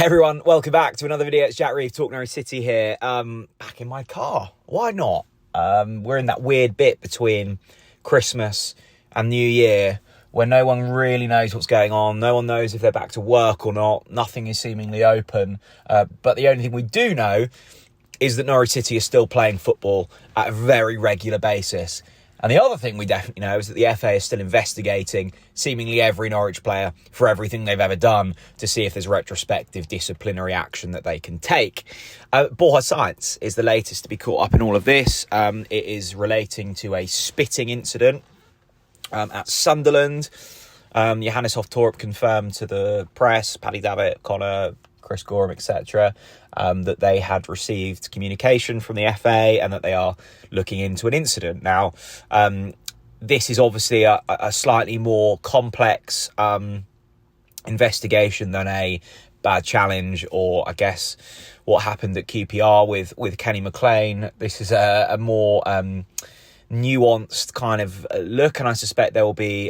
Hey everyone, welcome back to another video. It's Jack Reeve, TalkNorwichCity here. Back in my car. Why not? We're in that weird bit between Christmas and New Year where no one really knows what's going on. No one knows if they're back to work or not. Nothing is seemingly open. But the only thing we do know is that Norwich City is still playing football at a very regular basis. And the other thing we definitely know is that the FA is still investigating seemingly every Norwich player for everything they've ever done to see if there's retrospective disciplinary action that they can take. Borja Sainz is the latest to be caught up in all of this. It is relating to a spitting incident at Sunderland. Johannes Hoff-Torp confirmed to the press, Paddy Davitt, Connor, Chris Gorham, etc., that they had received communication from the FA and that they are looking into an incident. Now, this is obviously a slightly more complex investigation than a bad challenge or, I guess, what happened at QPR with Kenny McLean. This is a more nuanced kind of look, and I suspect there will be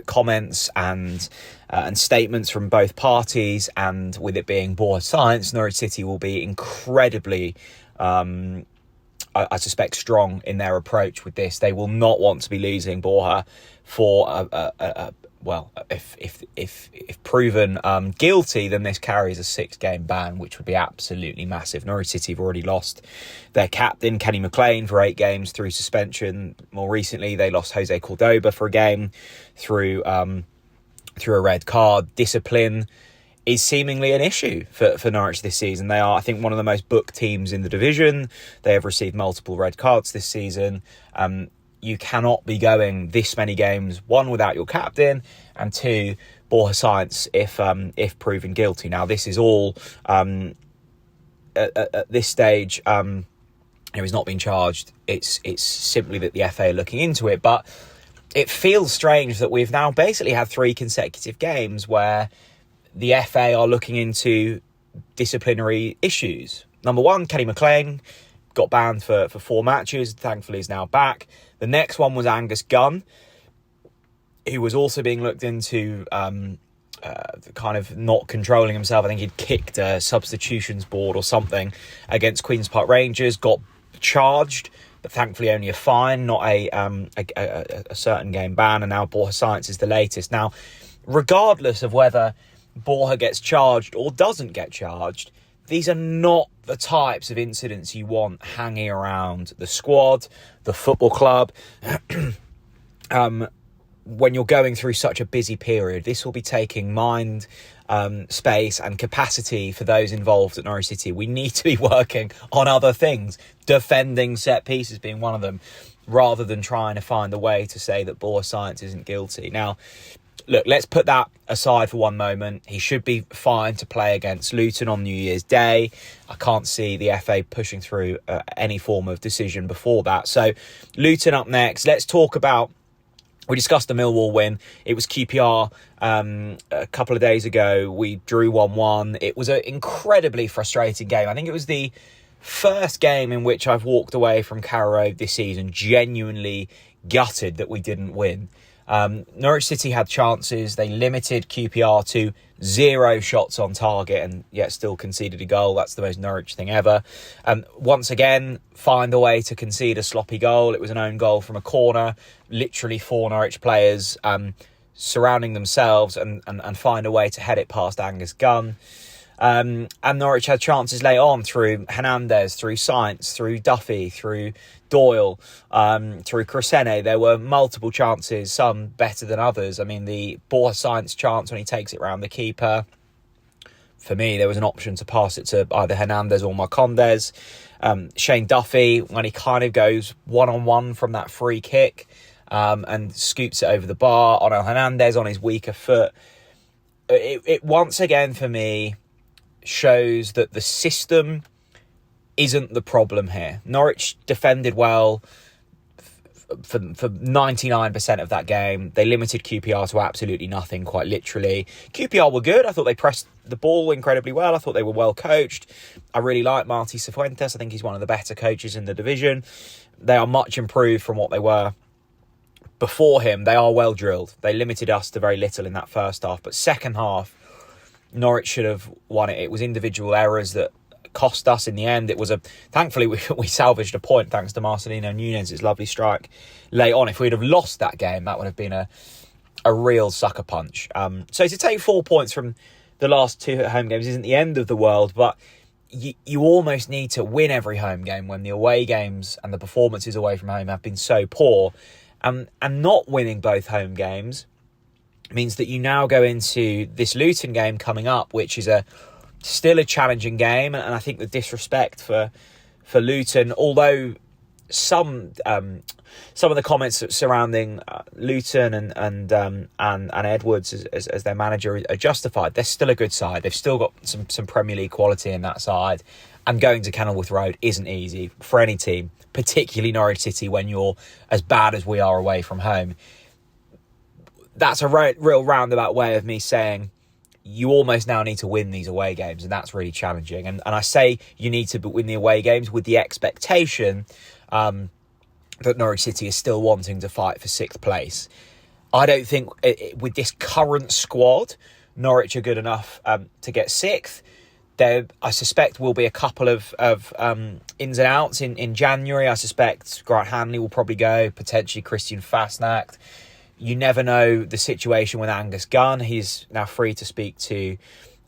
comments and statements from both parties, and with it being Borja Sainz, Norwich City will be incredibly I suspect strong in their approach with this. They will not want to be losing Borja for if proven guilty, then this carries a 6-game ban, which would be absolutely massive. Norwich City have already lost their captain, Kenny McLean, for 8 games through suspension. More recently, they lost Jose Cordoba for a game through a red card. Discipline is seemingly an issue for Norwich this season. They are, I think, one of the most booked teams in the division. They have received multiple red cards this season. You cannot be going this many games, 1, without your captain, and 2, Borja Sainz if proven guilty. Now, this is all at this stage. He's not been charged. It's simply that the FA are looking into it. But it feels strange that we've now basically had 3 consecutive games where the FA are looking into disciplinary issues. Number 1, Kenny McLean got banned for 4 matches. Thankfully, is now back. The next one was Angus Gunn, who was also being looked into kind of not controlling himself. I think he'd kicked a substitutions board or something against Queen's Park Rangers, got charged, but thankfully only a fine, not a certain game ban. And now Borja Sainz is the latest. Now, regardless of whether Borja gets charged or doesn't get charged, these are not the types of incidents you want hanging around the squad, the football club. When you're going through such a busy period, this will be taking mind, space and capacity for those involved at Norwich City. We need to be working on other things, defending set pieces being one of them, rather than trying to find a way to say that Borja Sainz isn't guilty. Now, look, let's put that aside for one moment. He should be fine to play against Luton on New Year's Day. I can't see the FA pushing through any form of decision before that. So, Luton up next. Let's talk about... We discussed the Millwall win. It was QPR a couple of days ago. We drew 1-1. It was an incredibly frustrating game. I think it was the first game in which I've walked away from Carrow Road this season genuinely gutted that we didn't win. Norwich City had chances. They limited QPR to 0 shots on target and yet still conceded a goal. That's the most Norwich thing ever. Once again, find a way to concede a sloppy goal. It was an own goal from a corner. Literally 4 Norwich players surrounding themselves and find a way to head it past Angus Gunn. And Norwich had chances late on through Hernandez, through Sainz, through Duffy, through Doyle, through Crescene. There were multiple chances, some better than others. I mean, the Borja Sainz chance when he takes it round the keeper, for me, there was an option to pass it to either Hernandez or Marcondes. Shane Duffy, when he kind of goes one-on-one from that free kick and scoops it over the bar. Onel Hernandez on his weaker foot. It once again, for me, shows that the system isn't the problem here. Norwich defended well for 99% of that game. They limited QPR to absolutely nothing, quite literally. QPR were good. I thought they pressed the ball incredibly well. I thought they were well coached. I really like Martí Cifuentes. I think he's one of the better coaches in the division. They are much improved from what they were before him. They are well drilled. They limited us to very little in that first half. But second half, Norwich should have won it. It was individual errors that cost us in the end. It was thankfully we salvaged a point thanks to Marcelino Nunez's lovely strike late on. If we'd have lost that game, that would have been a real sucker punch. So to take 4 points from the last 2 home games isn't the end of the world, but you almost need to win every home game when the away games and the performances away from home have been so poor. And not winning both home games means that you now go into this Luton game coming up, which is still a challenging game. And I think the disrespect for Luton, although some of the comments surrounding Luton and Edwards as their manager are justified, they're still a good side. They've still got some Premier League quality in that side. And going to Kenilworth Road isn't easy for any team, particularly Norwich City, when you're as bad as we are away from home. That's a real roundabout way of me saying you almost now need to win these away games, and that's really challenging. And I say you need to win the away games with the expectation that Norwich City is still wanting to fight for 6th place. I don't think with this current squad, Norwich are good enough to get 6th. There, I suspect, will be a couple of ins and outs in January. I suspect Grant Hanley will probably go, potentially Christian Fastnacht. You never know the situation with Angus Gunn. He's now free to speak to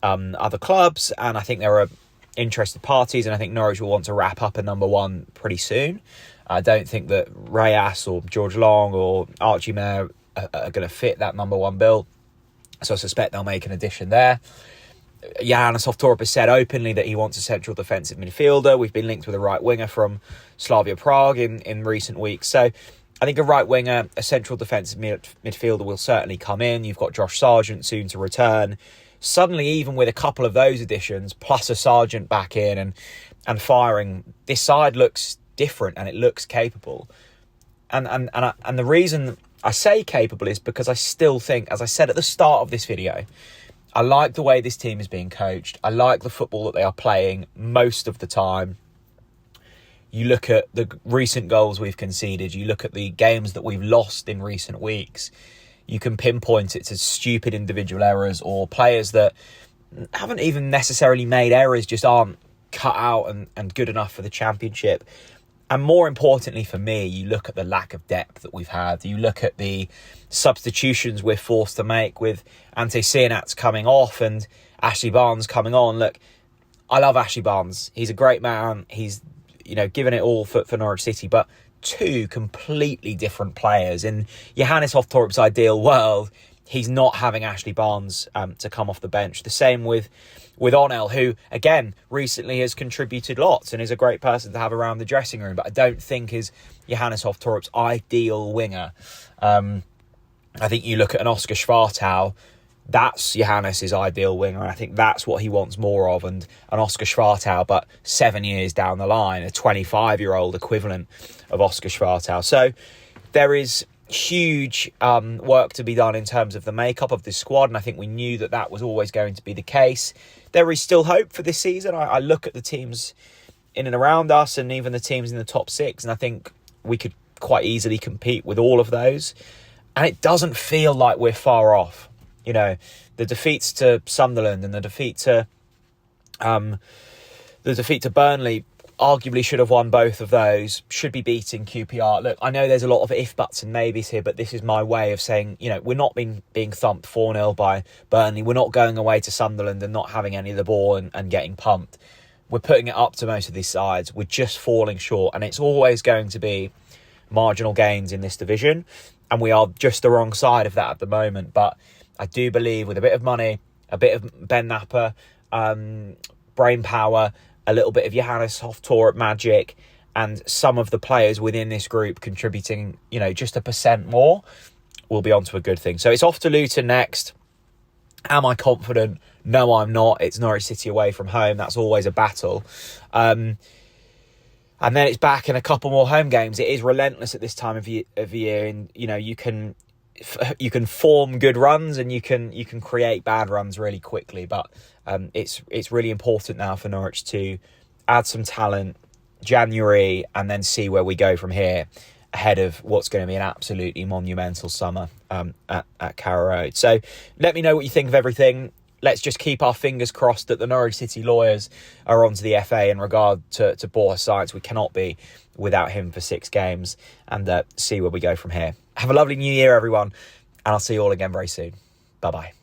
other clubs, and I think there are interested parties, and I think Norwich will want to wrap up a number 1 pretty soon. I don't think that Reyes or George Long or Archie Mayer are going to fit that number 1 bill, so I suspect they'll make an addition there. Johannes Hoftorp has said openly that he wants a central defensive midfielder. We've been linked with a right winger from Slavia Prague in recent weeks. So I think a right winger, a central defensive midfielder will certainly come in. You've got Josh Sargent soon to return. Suddenly, even with a couple of those additions, plus a Sargent back in and firing, this side looks different and it looks capable. And the reason I say capable is because I still think, as I said at the start of this video, I like the way this team is being coached. I like the football that they are playing most of the time. You look at the recent goals we've conceded. You look at the games that we've lost in recent weeks. You can pinpoint it to stupid individual errors or players that haven't even necessarily made errors, just aren't cut out and good enough for the Championship. And more importantly for me, you look at the lack of depth that we've had. You look at the substitutions we're forced to make with Ante Cianats coming off and Ashley Barnes coming on. Look, I love Ashley Barnes. He's a great man. He's, given it all for Norwich City, but 2 completely different players. In Johannes Hoftorp's ideal world, he's not having Ashley Barnes to come off the bench. The same with Onel, who, again, recently has contributed lots and is a great person to have around the dressing room, but I don't think is Johannes Hoftorp's ideal winger. I think you look at an Oscar Schwartau, that's Johannes' ideal winger, and I think that's what he wants more of, and an Oscar Schwartau, but 7 years down the line, a 25-year-old equivalent of Oscar Schwartau. So there is huge work to be done in terms of the makeup of this squad, and I think we knew that was always going to be the case. There is still hope for this season. I look at the teams in and around us and even the teams in the top 6, and I think we could quite easily compete with all of those, and it doesn't feel like we're far off. The defeats to Sunderland and the defeat to Burnley arguably should have won both of those, should be beating QPR. Look, I know there's a lot of if, buts and maybes here, but this is my way of saying, we're not being thumped 4-0 by Burnley. We're not going away to Sunderland and not having any of the ball and getting pumped. We're putting it up to most of these sides. We're just falling short, and it's always going to be marginal gains in this division, and we are just the wrong side of that at the moment. But I do believe with a bit of money, a bit of Ben Napper, brain power, a little bit of Johannes Hoftorp magic, and some of the players within this group contributing, just 1% more, we'll be onto a good thing. So it's off to Luton next. Am I confident? No, I'm not. It's Norwich City away from home. That's always a battle. And then it's back in a couple more home games. It is relentless at this time of year, and you can form good runs and you can create bad runs really quickly. But it's really important now for Norwich to add some talent January and then see where we go from here ahead of what's going to be an absolutely monumental summer at Carrow Road. So let me know what you think of everything. let's just keep our fingers crossed that the Norwich City lawyers are onto the FA in regard to Borja Sainz. We cannot be without him for 6 games, and see where we go from here. Have a lovely new year, everyone, and I'll see you all again very soon. Bye-bye.